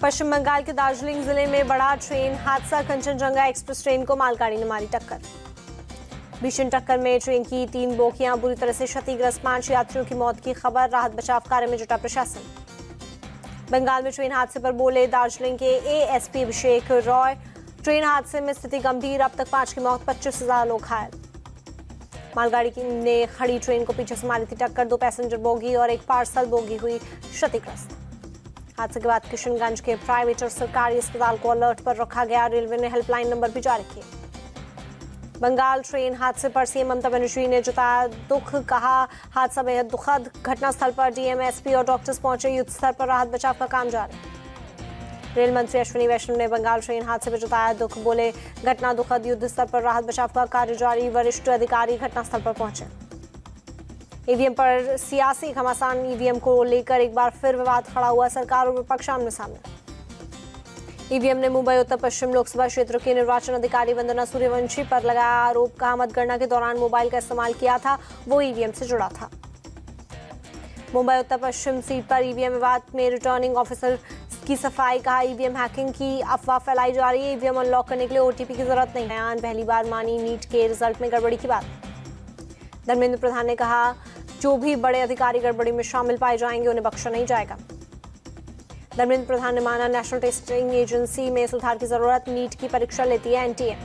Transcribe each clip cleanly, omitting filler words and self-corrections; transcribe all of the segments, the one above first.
पश्चिम बंगाल के दार्जिलिंग जिले में बड़ा ट्रेन हादसा। कंचनजंगा एक्सप्रेस ट्रेन को मालगाड़ी ने मारी टक्कर। भीषण टक्कर में ट्रेन की 3 बोगियां बुरी तरह से क्षतिग्रस्त। 5 यात्रियों की मौत की खबर। राहत बचाव कार्य में जुटा प्रशासन। बंगाल में ट्रेन हादसे पर बोले दार्जिलिंग के एएसपी अभिषेक रॉय। ट्रेन हादसे में स्थिति गंभीर। अब तक 5 की मौत, 25 से ज्यादा लोग घायल। मालगाड़ी ने खड़ी ट्रेन को पीछे से मारी थी टक्कर। 2 पैसेंजर बोगी और 1 पार्सल बोगी हुई क्षतिग्रस्त। हादसे के बाद किशनगंज के प्राइवेट और सरकारी अस्पताल को अलर्ट पर रखा गया। रेलवे ने हेल्पलाइन नंबर भी जारी किए। बंगाल ट्रेन हादसे पर सीएम ममता बनर्जी ने जताया दुख। कहा हादसा बेहद दुखद। घटनास्थल पर डीएम, एसपी और डॉक्टर्स पहुंचे। युद्ध स्तर पर राहत बचाव का काम जारी। रेल मंत्री अश्विनी वैष्णव ने बंगाल ट्रेन हादसे पर जताया दुख। बोले घटना दुखद। युद्ध स्तर पर राहत बचाव का कार्य जारी। वरिष्ठ अधिकारी घटनास्थल पर पहुंचे। ईवीएम पर सियासी घमासान। ईवीएम को लेकर एक बार फिर विवाद खड़ा हुआ। सरकार और विपक्ष आमने सामने। ईवीएम ने मुंबई उत्तर पश्चिम लोकसभा क्षेत्र के निर्वाचन अधिकारी वंदना सूर्यवंशी पर लगाया आरोप। कहा मतगणना के दौरान मोबाइल का इस्तेमाल किया था, वो ईवीएम से जुड़ा था। मुंबई उत्तर पश्चिम सीट पर ईवीएम विवाद में रिटर्निंग ऑफिसर की सफाई। कहा ईवीएम हैकिंग की अफवाह फैलाई जा रही है। ईवीएम अनलॉक करने के लिए ओटीपी की जरूरत नहीं है। पहली बार मानी नीट के रिजल्ट में गड़बड़ी की बात। धर्मेंद्र प्रधान ने कहा जो भी बड़े अधिकारी गड़बड़ी में शामिल पाए जाएंगे उन्हें बख्शा नहीं जाएगा। धर्मेंद्र प्रधान ने माना नेशनल टेस्टिंग एजेंसी में सुधार की जरूरत। नीट की परीक्षा लेती है एनटीए।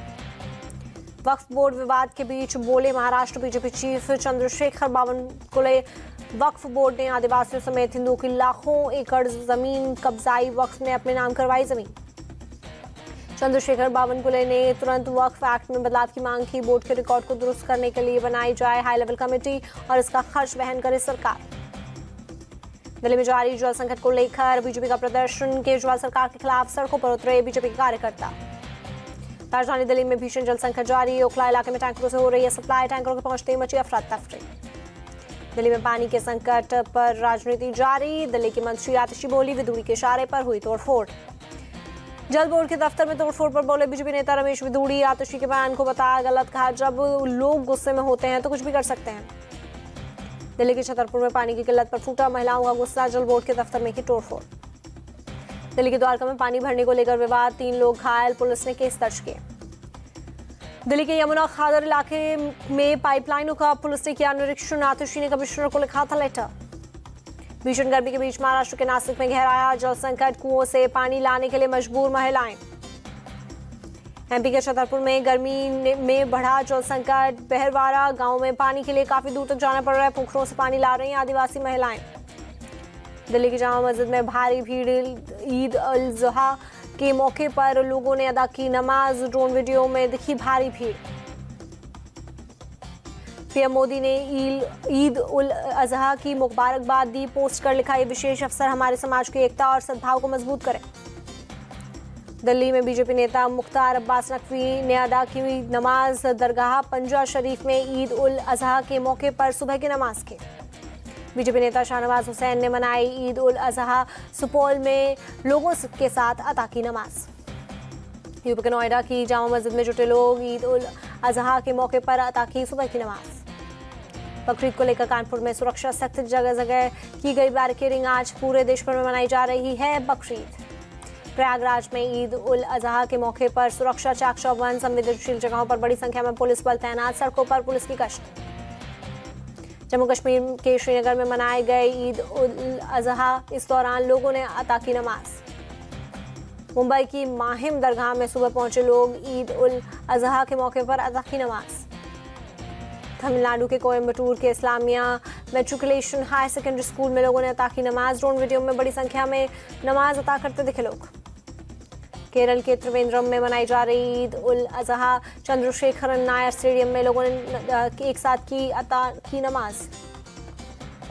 वक्फ बोर्ड विवाद के बीच बोले महाराष्ट्र बीजेपी चीफ चंद्रशेखर बावनकुले। वक्फ बोर्ड ने आदिवासियों समेत हिंदुओं की लाखों एकड़ जमीन कब्जाई। वक्फ ने अपने नाम करवाई जमीन। चंद्रशेखर बावनकुले ने तुरंत वक्फ एक्ट में बदलाव की मांग की। बोर्ड के रिकॉर्ड को दुरुस्त करने के लिए बनाई जाए हाई लेवल कमेटी और इसका खर्च वहन करे सरकार। दिल्ली में जारी जल संकट को लेकर बीजेपी का प्रदर्शन। केजरीवाल सरकार के खिलाफ सड़कों पर उतरे बीजेपी के कार्यकर्ता। राजधानी दिल्ली में भीषण जल संकट जारी। ओखला इलाके में टैंकरों से हो रही है सप्लाई। टैंकरों के पहुंचते ही मची अफरा तफरी। दिल्ली में पानी के संकट पर राजनीति जारी। दिल्ली की मंत्री आतिशी बोली। विदुड़ी के इशारे पर हुई तोड़फोड़। जल बोर्ड के दफ्तर में तोड़फोड़ पर बोले बीजेपी नेता रमेश विदुड़ी। आतिशी के बयान को बताया गलत। कहा जब लोग गुस्से में होते हैं तो कुछ भी कर सकते हैं। दिल्ली के छतरपुर में पानी की किल्लत पर फूटा महिलाओं का गुस्सा। जल बोर्ड के दफ्तर में की तोड़फोड़। दिल्ली के द्वारका में पानी भरने को लेकर विवाद। 3 लोग घायल। पुलिस ने केस दर्ज किए। दिल्ली के यमुना खादर इलाके में पाइपलाइनों का पुलिस ने किया निरीक्षण। आतिशी ने कमिश्नर को लिखा था लेटर। भीषण गर्मी के बीच महाराष्ट्र के नासिक में गहराया जल संकट। कुओं से पानी लाने के लिए मजबूर महिलाएं। एमपी के छतरपुर में गर्मी में बढ़ा जल संकट। बहरवाड़ा गांव में पानी के लिए काफी दूर तक जाना पड़ रहा है। पोखरों से पानी ला रही हैं आदिवासी महिलाएं। दिल्ली की जामा मस्जिद में भारी भीड़। ईद उल जुहा के मौके पर लोगों ने अदा की नमाज। ड्रोन वीडियो में दिखी भारी भीड़। पीएम मोदी ने ईद उल अजहा की मुबारकबाद दी। पोस्ट कर लिखा ये विशेष अवसर हमारे समाज की एकता और सद्भाव को मजबूत करे। दिल्ली में बीजेपी नेता मुख्तार अब्बास नकवी ने अदा की नमाज। दरगाह पंजा शरीफ में ईद उल अजहा के मौके पर सुबह की नमाज के। बीजेपी नेता शाहनवाज हुसैन ने मनाई ईद उल अजहा। सुपौल में लोगों के साथ अता की नमाज। यूपी के नोएडा की जामा मस्जिद में जुटे लोग ईद उल अजहा के मौके पर अता की सुबह की नमाज। बकरीद को लेकर कानपुर में सुरक्षा सख्त। जगह जगह की गई बैरिकेडिंग। आज पूरे देश भर में मनाई जा रही है बकरीद। प्रयागराज में ईद उल अजहा के मौके पर सुरक्षा चाक चौबंद। संवेदनशील जगहों पर बड़ी संख्या में पुलिस बल तैनात। सड़कों पर पुलिस की गश्त। जम्मू कश्मीर के श्रीनगर में मनाए गए ईद उल अजहा। इस दौरान लोगों ने अता की नमाज। मुंबई की माहिम दरगाह में सुबह पहुंचे लोग। ईद उल अजहा के मौके पर अता की नमाज। तमिलनाडु के कोयम्बटूर के Islamia matriculation high secondary school में लोगों ने अता की नमाज। ड्रोन वीडियो में बड़ी संख्या में नमाज अता करते दिखे लोग। केरल के त्रिवेंद्रम में मनाई जा रही ईद उल अजहा। चंद्रशेखरन नायर स्टेडियम में लोगों ने एक साथ की अता की नमाज।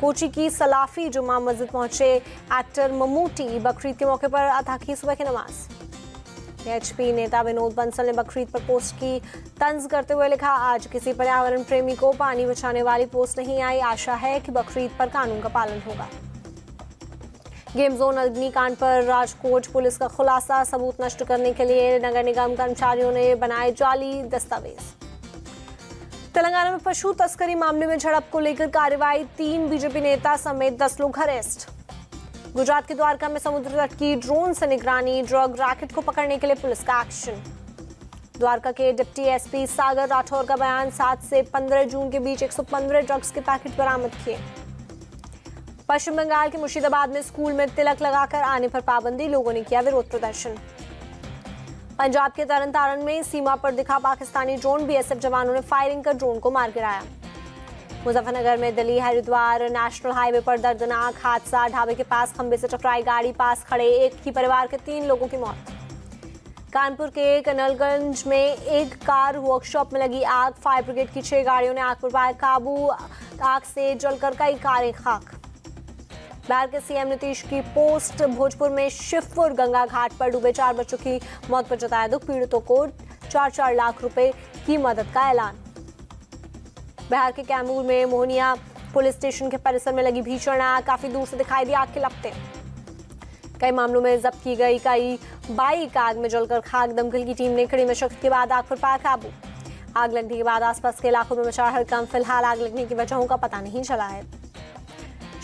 कोची की सलाफी जुमा मस्जिद पहुंचे एक्टर ममूटी। बकरीद के मौके पर अता की सुबह की नमाज। एचपी नेता विनोद बंसल ने बकरीद पर पोस्ट की तंज करते हुए लिखा आज किसी पर्यावरण प्रेमी को पानी बचाने वाली पोस्ट नहीं आई। आशा है कि बकरीद पर कानून का पालन होगा। गेम जोन अग्निकांड पर राजकोट पुलिस का खुलासा। सबूत नष्ट करने के लिए नगर निगम कर्मचारियों ने बनाए जाली दस्तावेज। तेलंगाना में पशु तस्करी मामले में झड़प को लेकर कार्रवाई। 3 बीजेपी नेता समेत 10 लोग अरेस्ट। गुजरात के द्वारका में समुद्र तट की ड्रोन से निगरानी, ड्रग रैकेट को पकड़ने के लिए पुलिस का एक्शन। द्वारका के डिप्टी एसपी सागर राठौर का बयान, 7 से 15 जून के बीच 115 ड्रग्स के पैकेट बरामद किए। पश्चिम बंगाल के मुर्शिदाबाद में स्कूल में तिलक लगाकर आने पर पाबंदी, लोगों ने किया विरोध प्रदर्शन। पंजाब के तरन तारण में सीमा पर दिखा पाकिस्तानी ड्रोन, बीएसएफ जवानों ने फायरिंग कर ड्रोन को मार गिराया। मुजफ्फरनगर में दिल्ली हरिद्वार नेशनल हाईवे पर दर्दनाक हादसा, ढाबे के पास खंबे से टकराई गाड़ी, पास खड़े एक ही परिवार के 3 लोगों की मौत। कानपुर के कनलगंज में एक कार वर्कशॉप में लगी आग, फायर ब्रिगेड की 6 गाड़ियों ने आग पर पाया काबू, आग से जलकर कई कारें खाक। बिहार के सीएम नीतीश की पोस्ट, भोजपुर में शिवपुर गंगा घाट पर डूबे 4 बच्चों की मौत पर जताया दुख, पीड़ितों को 4-4 लाख रुपए की मदद का ऐलान। बिहार के कैमूर में मोहनिया पुलिस स्टेशन के परिसर में लगी भीषण आग, काफी दूर से दिखाई दी आग के लपटें। कई मामलों में जब्त की गई कई बाइक आग में जलकर खाक, दमकल की टीम ने कड़ी मशक्कत के बाद आग पर पाया काबू। आग लगने के बाद आसपास के इलाकों में मचा हड़कंप, फिलहाल आग लगने की वजहों का पता नहीं चला है।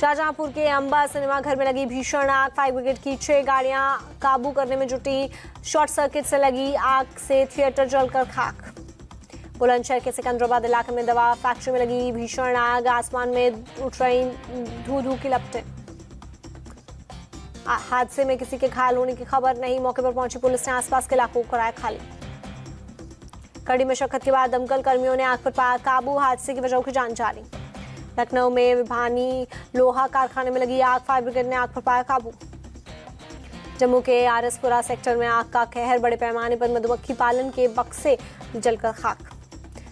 शाहजहांपुर के अंबा सिनेमा घर में लगी भीषण आग, फायर ब्रिगेड की 6 गाड़ियां काबू करने में जुटी, शॉर्ट सर्किट से लगी आग से थिएटर जलकर खाक। बुलंदशहर के सिकंदराबाद इलाके में दवा फैक्ट्री में लगी भीषण आग, आसमान में उठ रही धू की लपटें। हादसे में किसी के घायल होने की खबर नहीं, मौके पर पहुंची पुलिस ने आसपास के इलाकों को कराया खाली। कड़ी मशक्कत के बाद दमकल कर्मियों ने आग पर पाया काबू, हादसे की वजहों की जांच जारी। लखनऊ में विभानी लोहा कारखाने में लगी आग, फायर ब्रिगेड ने आग पर पाया काबू। जम्मू के आरएसपुरा सेक्टर में आग का कहर, बड़े पैमाने पर मधुमक्खी पालन के बक्से जलकर खाक।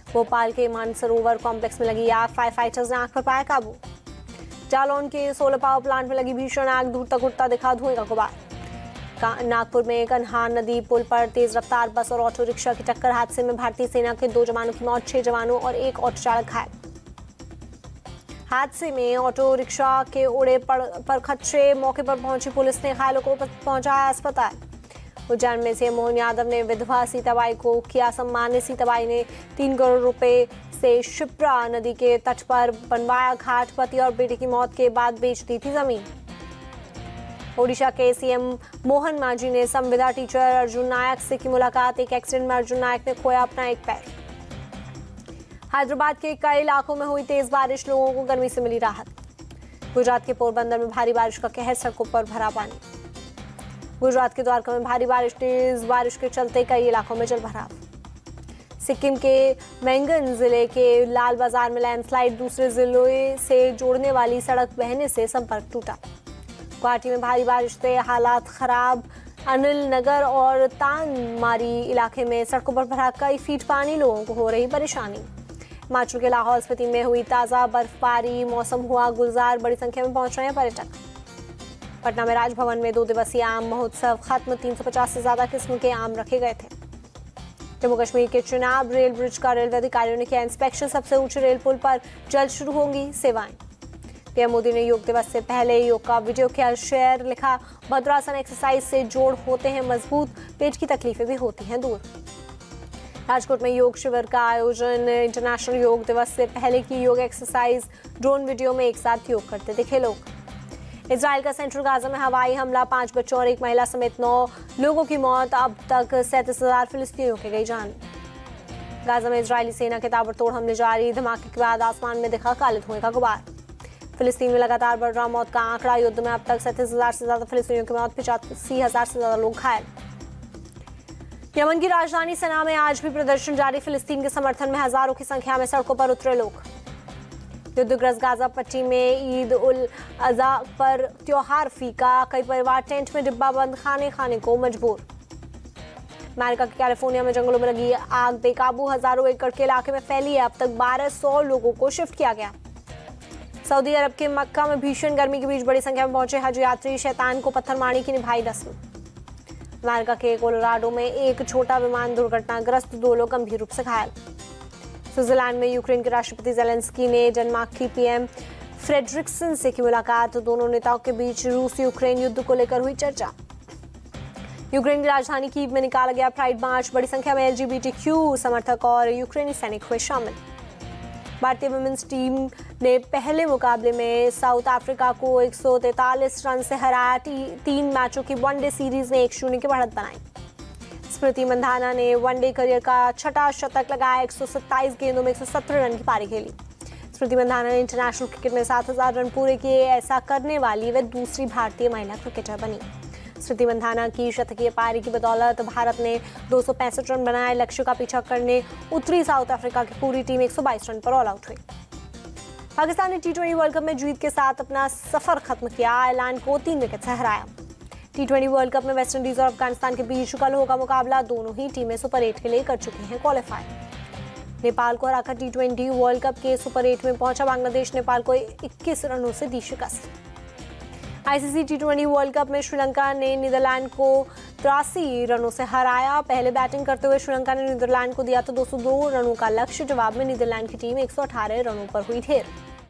भोपाल के मानसरोवर कॉम्प्लेक्स में लगी आग, फायर फाइटर्स ने आग पर पाया काबू। जालौन के सोलर पावर प्लांट में लगी भीषण आग, दूर तक उठता दिखा धुएं का गुबार। नागपुर में कन्हान नदी पुल पर तेज रफ्तार बस और ऑटो रिक्शा की टक्कर, हादसे में भारतीय सेना के 2 जवानों की मौत, 6 जवानों और एक ऑटो चालक घायल। हादसे में ऑटो रिक्शा के उड़े पर खदशे, मौके पर पहुंची पुलिस ने घायलों को पहुंचाया अस्पताल। उज्जैन में सीएम मोहन यादव ने विधवा सीताबाई को किया सम्मान, सीताबाई ने 3 करोड़ रुपए से शिप्रा नदी के तट पर बनवाया घाट, पति और बेटे की मौत के बाद बेच दी थी जमीन। ओडिशा के सीएम मोहन मांझी ने संविदा टीचर अर्जुन नायक से की मुलाकात, एक एक्सीडेंट में अर्जुन नायक ने खोया अपना एक पैर। हैदराबाद के कई इलाकों में हुई तेज बारिश, लोगों को गर्मी से मिली राहत। गुजरात के पोरबंदर में भारी बारिश का कहर, सड़कों पर भरा पानी। गुजरात के द्वारका में भारी बारिश, तेज बारिश के चलते कई इलाकों में जलभराव। सिक्किम के मैंगन जिले के लाल बाजार में लैंडस्लाइड, दूसरे जिलों से जोड़ने वाली सड़क बहने से संपर्क टूटा। गुवाहाटी में भारी बारिश से हालात खराब, अनिल नगर और तानमारी इलाके में सड़कों पर भरा कई फीट पानी, लोगों को हो रही परेशानी। हिमाचल के लाहौल स्पीति में हुई ताज़ा बर्फबारी, मौसम हुआ गुलजार, बड़ी संख्या में पहुंच रहे हैं पर्यटक। पटना में राजभवन में 2 दिवसीय आम महोत्सव खत्म, 350 से ज्यादा किस्म के आम रखे गए थे। जम्मू कश्मीर के चुनाव रेल ब्रिज का रेलवे अधिकारियों ने किया इंस्पेक्शन, सबसे ऊंचे रेल पुल पर जल्द शुरू होंगी सेवाएं। पीएम मोदी ने योग दिवस से पहले योग का वीडियो किया शेयर, लिखा भद्रासन एक्सरसाइज से जोड़ होते हैं मजबूत, पेट की तकलीफें भी होती हैं दूर। राजकोट में योग शिविर का आयोजन, इंटरनेशनल योग दिवस से पहले की योग एक्सरसाइज, ड्रोन वीडियो में एक साथ योग करते दिखे लोग। इजराइल का सेंट्रल गाजा में हवाई हमला, 5 बच्चों और एक महिला समेत 9 लोगों की मौत, अब तक 37,000 फिलिस्तीनियों की गई जान। गाजा में इजरायली सेना के ताबड़तोड़ हमले जारी, धमाके के बाद आसमान में दिखा काले धुएं का गुबार। फिलिस्तीन में लगातार बढ़ रहा मौत का आंकड़ा, युद्ध में अब तक 37,000 से ज्यादा फिलिस्तीनियों की मौत, 85,000 से ज्यादा लोग घायल। यमन की राजधानी सना में आज भी प्रदर्शन जारी, फिलिस्तीन के समर्थन में हजारों की संख्या में सड़कों पर उतरे लोग। युद्धग्रस्त गाजा पट्टी में ईद उल अज़हा पर त्योहार फीका, कई परिवार टेंट में डिब्बा बंद खाने को मजबूर। अमेरिका के कैलिफोर्निया में जंगलों में लगी आग बेकाबू, हजारों एकड़ के इलाके में फैली है, अब तक 1200 लोगों को शिफ्ट किया गया। सऊदी अरब के मक्का में भीषण गर्मी के बीच बड़ी संख्या में पहुंचे हज यात्री, शैतान को पत्थरमारी की निभाई रस्म। अमेरिका के कोलोराडो में एक छोटा विमान दुर्घटनाग्रस्त, 2 लोग गंभीर रूप से घायल। स्विट्जरलैंड में यूक्रेन के राष्ट्रपति जेलेंस्की ने डेनमार्क की पीएम फ्रेडरिक्सन से की मुलाकात, दोनों नेताओं के बीच रूस यूक्रेन युद्ध को लेकर हुई चर्चा। यूक्रेन की राजधानी कीव में निकाला गया प्राइड मार्च, बड़ी संख्या में LGBTQ समर्थक और यूक्रेनी सैनिक हुए शामिल। भारतीय वुमेन्स टीम ने पहले मुकाबले में साउथ अफ्रीका को 143 रन से हराया। 3 मैचों की वनडे सीरीज में 1-0 की बढ़त बनाई। स्मृति मंधाना ने वनडे करियर का छठा शतक लगाया। 127 गेंदों में 117 रन की पारी खेली। स्मृति मंधाना ने इंटरनेशनल क्रिकेट में 7000 रन पूरे किए। ऐसा करने वाली वे दूसरी भारतीय महिला क्रिकेटर बनी। स्मृति मंधाना की शतकीय पारी की बदौलत भारत ने 265 रन बनाए। लक्ष्य का पीछा करने उतरी साउथ अफ्रीका की पूरी टीम 122 रन पर ऑल आउट हुई। पाकिस्तान ने T20 वर्ल्ड कप में जीत के साथ अपना सफर खत्म किया। आयरलैंड को 3 विकेट से हराया। T20 वर्ल्ड कप में वेस्टइंडीज और अफगानिस्तान के बीच कल होगा मुकाबला। दोनों ही टीमें सुपर 8 के लिए कर चुकी हैं क्वालिफाई। नेपाल को हराकर T20 वर्ल्ड कप के सुपर 8 में पहुंचा बांग्लादेश। नेपाल को 21 रनों से दी शिकस्त। ICC T20 वर्ल्ड कप में श्रीलंका ने नीदरलैंड को 83 रनों से हराया। पहले बैटिंग करते हुए श्रीलंका ने नीदरलैंड को दिया तो 202 रनों का लक्ष्य। जवाब में नीदरलैंड की टीम 118 रनों पर हुई ढेर।